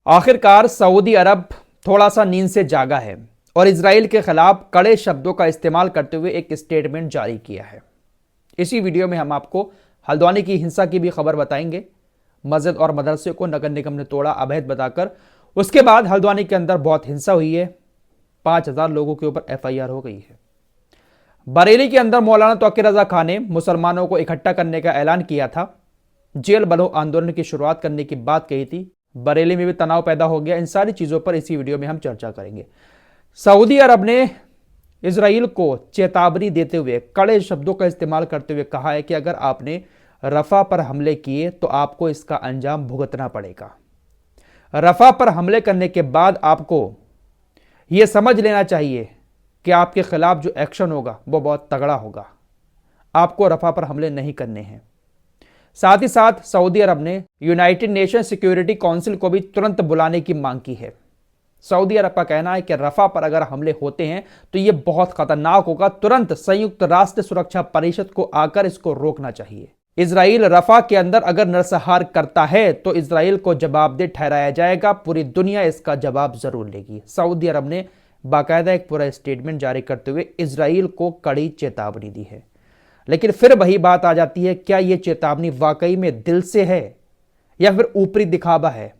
आखिरकार सऊदी अरब थोड़ा सा नींद से जागा है और इजराइल के खिलाफ कड़े शब्दों का इस्तेमाल करते हुए एक स्टेटमेंट जारी किया है। इसी वीडियो में हम आपको हल्द्वानी की हिंसा की भी खबर बताएंगे। मस्जिद और मदरसे को नगर निगम ने तोड़ा अवैध बताकर। उसके बाद हल्द्वानी के अंदर बहुत हिंसा हुई है। 5000 लोगों के ऊपर FIR हो गई है। बरेली के अंदर मौलाना तौकीर रजा खान ने मुसलमानों को इकट्ठा करने का ऐलान किया था। जेल बलो आंदोलन की शुरुआत करने की बात कही थी। बरेली में भी तनाव पैदा हो गया। इन सारी चीजों पर इसी वीडियो में हम चर्चा करेंगे। सऊदी अरब ने इजराइल को चेतावनी देते हुए कड़े शब्दों का इस्तेमाल करते हुए कहा है कि अगर आपने रफा पर हमले किए तो आपको इसका अंजाम भुगतना पड़ेगा। रफा पर हमले करने के बाद आपको यह समझ लेना चाहिए कि आपके खिलाफ जो एक्शन होगा वो बहुत तगड़ा होगा। आपको रफा पर हमले नहीं करने हैं। साथ ही साथ सऊदी अरब ने यूनाइटेड नेशन सिक्योरिटी काउंसिल को भी तुरंत बुलाने की मांग की है। सऊदी अरब का कहना है कि रफा पर अगर हमले होते हैं तो यह बहुत खतरनाक होगा। तुरंत संयुक्त राष्ट्र सुरक्षा परिषद को आकर इसको रोकना चाहिए। इजराइल रफा के अंदर अगर नरसंहार करता है तो इजराइल को जवाबदेह ठहराया जाएगा। पूरी दुनिया इसका जवाब जरूर लेगी। सऊदी अरब ने बाकायदा एक पूरा स्टेटमेंट जारी करते हुए इजराइल को कड़ी चेतावनी दी है। लेकिन फिर वही बात आ जाती है, क्या यह चेतावनी वाकई में दिल से है या फिर ऊपरी दिखावा है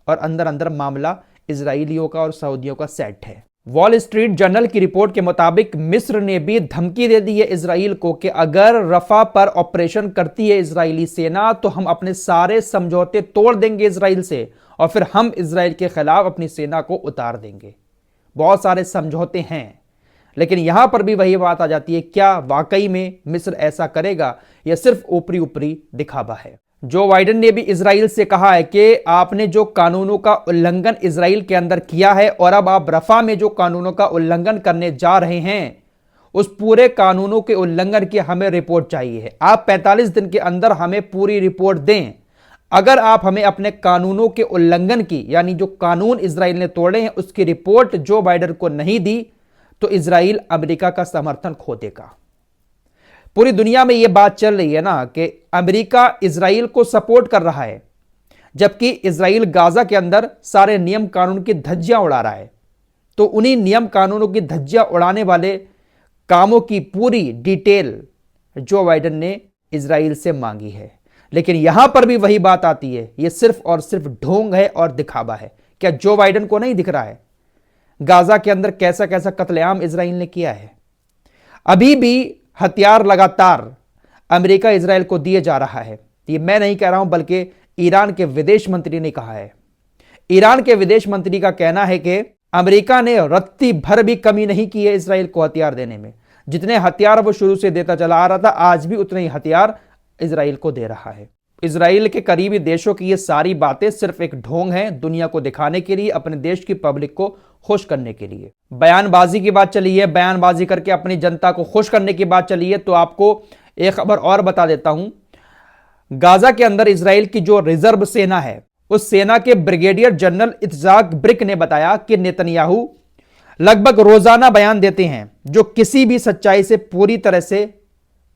और अंदर अंदर मामला इजराइलियों का और सऊदियों का सेट है। वॉल स्ट्रीट जर्नल की रिपोर्ट के मुताबिक मिस्र ने भी धमकी दे दी है इजराइल को कि अगर रफा पर ऑपरेशन करती है इजरायली सेना तो हम अपने सारे समझौते तोड़ देंगे इजराइल से और फिर हम इजराइल के खिलाफ अपनी सेना को उतार देंगे। बहुत सारे समझौते हैं, लेकिन यहां पर भी वही बात आ जाती है, क्या वाकई में मिस्र ऐसा करेगा या सिर्फ ऊपरी ऊपरी दिखावा है। जो बाइडेन ने भी इजराइल से कहा है कि आपने जो कानूनों का उल्लंघन इजराइल के अंदर किया है और अब आप रफा में जो कानूनों का उल्लंघन करने जा रहे हैं उस पूरे कानूनों के उल्लंघन की हमें रिपोर्ट चाहिए है। आप 45 दिन के अंदर हमें पूरी रिपोर्ट दें। अगर आप हमें अपने कानूनों के उल्लंघन की, यानी जो कानून इजराइल ने तोड़े हैं, उसकी रिपोर्ट जो बाइडेन को नहीं दी तो इजराइल अमेरिका का समर्थन खो देगा। पूरी दुनिया में यह बात चल रही है ना कि अमेरिका इजराइल को सपोर्ट कर रहा है, जबकि इजराइल गाजा के अंदर सारे नियम कानून की धज्जियां उड़ा रहा है। तो उन्हीं नियम कानूनों की धज्जियां उड़ाने वाले कामों की पूरी डिटेल जो बाइडेन ने इजराइल से मांगी है। लेकिन यहां पर भी वही बात आती है, यह सिर्फ और सिर्फ ढोंग है और दिखावा है। क्या जो बाइडेन को नहीं दिख रहा है गाजा के अंदर कैसा कैसा कत्लेआम इजराइल ने किया है? अभी भी हथियार लगातार अमेरिका इजराइल को दिए जा रहा है। ये मैं नहीं कह रहा हूं, बल्कि ईरान के विदेश मंत्री ने कहा है। ईरान के विदेश मंत्री का कहना है कि अमेरिका ने रत्ती भर भी कमी नहीं की है इजराइल को हथियार देने में। जितने हथियार वो शुरू से देता चला आ रहा था, आज भी उतने ही हथियार इजराइल को दे रहा है। इजराइल के करीबी देशों की ये सारी बातें सिर्फ एक ढोंग है, दुनिया को दिखाने के लिए, अपने देश की पब्लिक को खुश करने के लिए। बयानबाजी की बात चली है, बयानबाजी करके अपनी जनता को खुश करने की बात चली है। तो आपको एक खबर और बता देता हूं। गाजा के अंदर इजराइल की जो रिजर्व सेना है, उस सेना के ब्रिगेडियर जनरल इत्जाक ब्रिक ने बताया कि नेतन्याहू लगभग रोजाना बयान देते हैं जो किसी भी सच्चाई से पूरी तरह से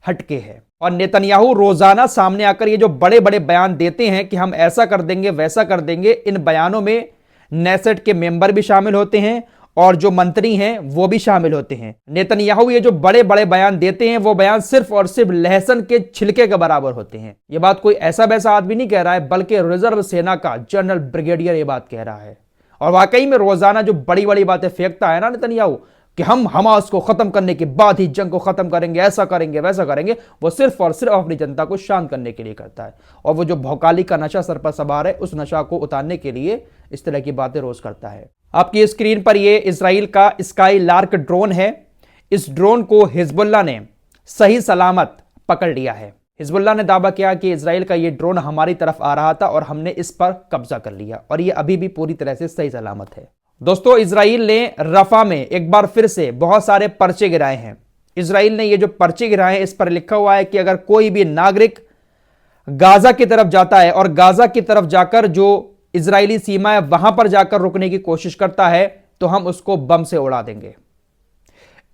हटके है। और नेतन्याहू रोजाना सामने आकर ये जो बड़े बड़े बयान देते हैं कि हम ऐसा कर देंगे वैसा कर देंगे, इन बयानों में नेसेट के मेंबर भी शामिल होते हैं और जो मंत्री हैं वो भी शामिल होते हैं। नेतन्याहू ये जो बड़े बड़े बयान देते हैं वो बयान सिर्फ और सिर्फ लहसुन के छिलके के बराबर होते हैं। ये बात कोई ऐसा वैसा आदमी नहीं कह रहा है, बल्कि रिजर्व सेना का जनरल ब्रिगेडियर ये बात कह रहा है। और वाकई में रोजाना जो बड़ी बड़ी बातें फेंकता है ना नेतन्याहू कि हम हमास को खत्म करने के बाद ही जंग को खत्म करेंगे, ऐसा करेंगे वैसा करेंगे, वो सिर्फ और सिर्फ अपनी जनता को शांत करने के लिए करता है। और वो जो भौकाली का नशा सर पर सवार है, उस नशा को उतारने के लिए इस तरह की बातें रोज करता है। आपकी स्क्रीन पर ये इजराइल का स्काई लार्क ड्रोन है। इस ड्रोन को हिजबुल्लाह ने सही सलामत पकड़ लिया है। हिजबुल्लाह ने दावा किया कि इजराइल का ये ड्रोन हमारी तरफ आ रहा था और हमने इस पर कब्जा कर लिया और ये अभी भी पूरी तरह से सही सलामत है। दोस्तों, इजराइल ने रफा में एक बार फिर से बहुत सारे पर्चे गिराए हैं। इजराइल ने ये जो पर्चे गिराए हैं, इस पर लिखा हुआ है कि अगर कोई भी नागरिक गाजा की तरफ जाता है और गाजा की तरफ जाकर जो इजरायली सीमा है वहां पर जाकर रुकने की कोशिश करता है तो हम उसको बम से उड़ा देंगे।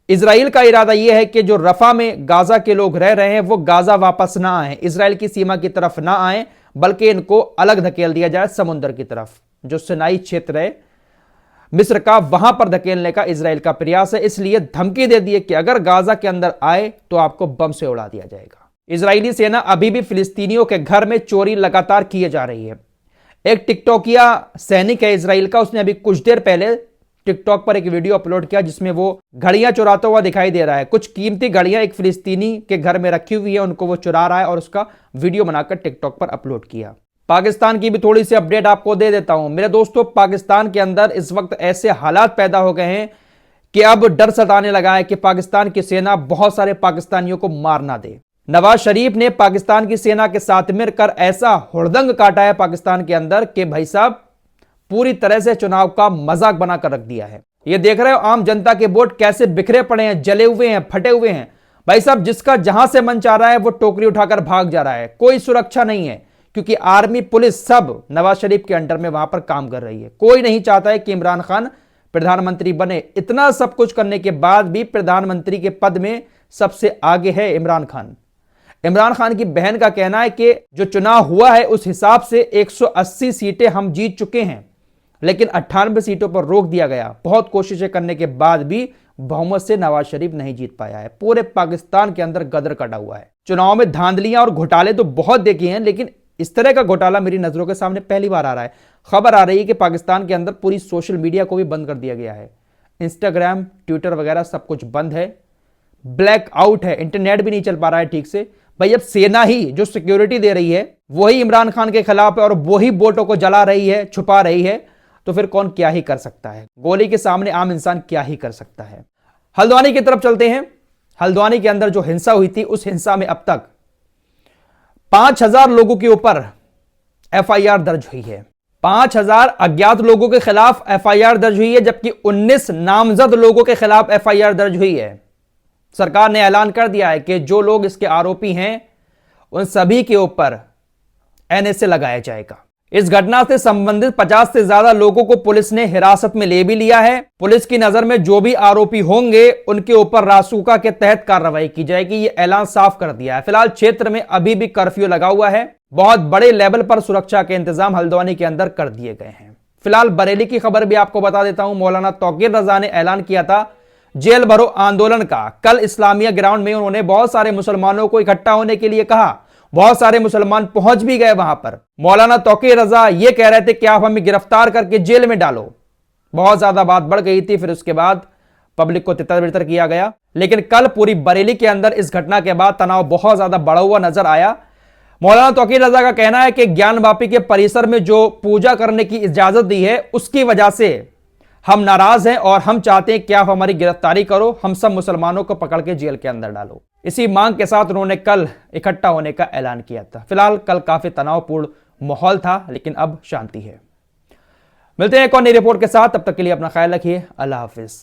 इजराइल का इरादा यह है कि जो रफा में गाजा के लोग रह रहे हैं वो गाजा वापस ना आए, इजराइल की सीमा की तरफ ना आए, बल्कि इनको अलग धकेल दिया जाए समुद्र की तरफ। जो सिनाई क्षेत्र है मिस्र का, वहां पर धकेलने का इजराइल का प्रयास है। इसलिए धमकी दे दी है कि अगर गाजा के अंदर आए तो आपको बम से उड़ा दिया जाएगा। इजरायली सेना अभी भी फिलिस्तीनियों के घर में चोरी लगातार किए जा रही है। एक टिकटॉकिया सैनिक है इजराइल का, उसने अभी कुछ देर पहले टिकटॉक पर एक वीडियो अपलोड किया जिसमें वो घड़ियां चुराता हुआ दिखाई दे रहा है। कुछ कीमती घड़ियां एक फिलिस्तीनी के घर में रखी हुई है, उनको वो चुरा रहा है और उसका वीडियो बनाकर टिकटॉक पर अपलोड किया। पाकिस्तान की भी थोड़ी सी अपडेट आपको दे देता हूं मेरे दोस्तों। पाकिस्तान के अंदर इस वक्त ऐसे हालात पैदा हो गए हैं कि अब डर सताने लगा है कि पाकिस्तान की सेना बहुत सारे पाकिस्तानियों को मार ना दे। नवाज शरीफ ने पाकिस्तान की सेना के साथ मिलकर ऐसा हुड़दंग काटा है पाकिस्तान के अंदर कि भाई साहब पूरी तरह से चुनाव का मजाक बनाकर रख दिया है। ये देख रहे हो आम जनता के वोट कैसे बिखरे पड़े हैं, जले हुए हैं, फटे हुए हैं। भाई साहब जिसका जहां से मन चाह रहा है वो टोकरी उठाकर भाग जा रहा है। कोई सुरक्षा नहीं है क्योंकि आर्मी पुलिस सब नवाज शरीफ के अंडर में वहां पर काम कर रही है। कोई नहीं चाहता है कि इमरान खान प्रधानमंत्री बने। इतना सब कुछ करने के बाद भी प्रधानमंत्री के पद में सबसे आगे है इमरान खान। इमरान खान की बहन का कहना है कि जो चुनाव हुआ है उस हिसाब से 180 सीटें हम जीत चुके हैं, लेकिन 98 सीटों पर रोक दिया गया। बहुत कोशिशें करने के बाद भी बहुमत से नवाज शरीफ नहीं जीत पाया है। पूरे पाकिस्तान के अंदर गदर कटा हुआ है। चुनाव में धांधलियां और घोटाले तो बहुत देखे हैं, लेकिन इस तरह का घोटाला मेरी नजरों के सामने पहली बार आ रहा है। खबर आ रही है कि पाकिस्तान के अंदर पूरी सोशल मीडिया को भी बंद कर दिया गया है। इंस्टाग्राम, ट्विटर वगैरह सब कुछ बंद है, ब्लैक आउट है, इंटरनेट भी नहीं चल पा रहा है ठीक से। भाई अब सेना ही जो सिक्योरिटी दे रही है वही इमरान खान के खिलाफ है और वही वोटों को जला रही है, छुपा रही है, तो फिर कौन क्या ही कर सकता है। गोली के सामने आम इंसान क्या ही कर सकता है। हल्द्वानी की तरफ चलते हैं। हल्द्वानी के अंदर जो हिंसा हुई थी उस हिंसा में अब तक 5000 लोगों के ऊपर एफआईआर दर्ज हुई है। 5000 अज्ञात लोगों के खिलाफ एफआईआर दर्ज हुई है, जबकि 19 नामजद लोगों के खिलाफ एफआईआर दर्ज हुई है। सरकार ने ऐलान कर दिया है कि जो लोग इसके आरोपी हैं उन सभी के ऊपर एनएसए लगाया जाएगा। इस घटना से संबंधित 50 से ज्यादा लोगों को पुलिस ने हिरासत में ले भी लिया है। पुलिस की नजर में जो भी आरोपी होंगे उनके ऊपर रासुका के तहत कार्रवाई की जाएगी, ये ऐलान साफ कर दिया है। फिलहाल क्षेत्र में अभी भी कर्फ्यू लगा हुआ है। बहुत बड़े लेवल पर सुरक्षा के इंतजाम हल्द्वानी के अंदर कर दिए गए हैं। फिलहाल बरेली की खबर भी आपको बता देता हूं। मौलाना तौकीर रजा ने ऐलान किया था जेल भरो आंदोलन का। कल इस्लामिया ग्राउंड में उन्होंने बहुत सारे मुसलमानों को इकट्ठा होने के लिए कहा। बहुत सारे मुसलमान पहुंच भी गए वहां पर। मौलाना तौकीर रजा ये कह रहे थे कि आप हमें गिरफ्तार करके जेल में डालो। बहुत ज्यादा बात बढ़ गई थी, फिर उसके बाद पब्लिक को तितर बितर किया गया। लेकिन कल पूरी बरेली के अंदर इस घटना के बाद तनाव बहुत ज्यादा बढ़ा हुआ नजर आया। मौलाना तौकीर रजा का कहना है कि ज्ञान वापी के परिसर में जो पूजा करने की इजाजत दी है उसकी वजह से हम नाराज हैं और हम चाहते हैं कि आप हमारी गिरफ्तारी करो, हम सब मुसलमानों को पकड़ के जेल के अंदर डालो। इसी मांग के साथ उन्होंने कल इकट्ठा होने का ऐलान किया था। फिलहाल कल काफी तनावपूर्ण माहौल था, लेकिन अब शांति है। मिलते हैं एक और नई रिपोर्ट के साथ, तब तक के लिए अपना ख्याल रखिए। अल्लाह हाफिज।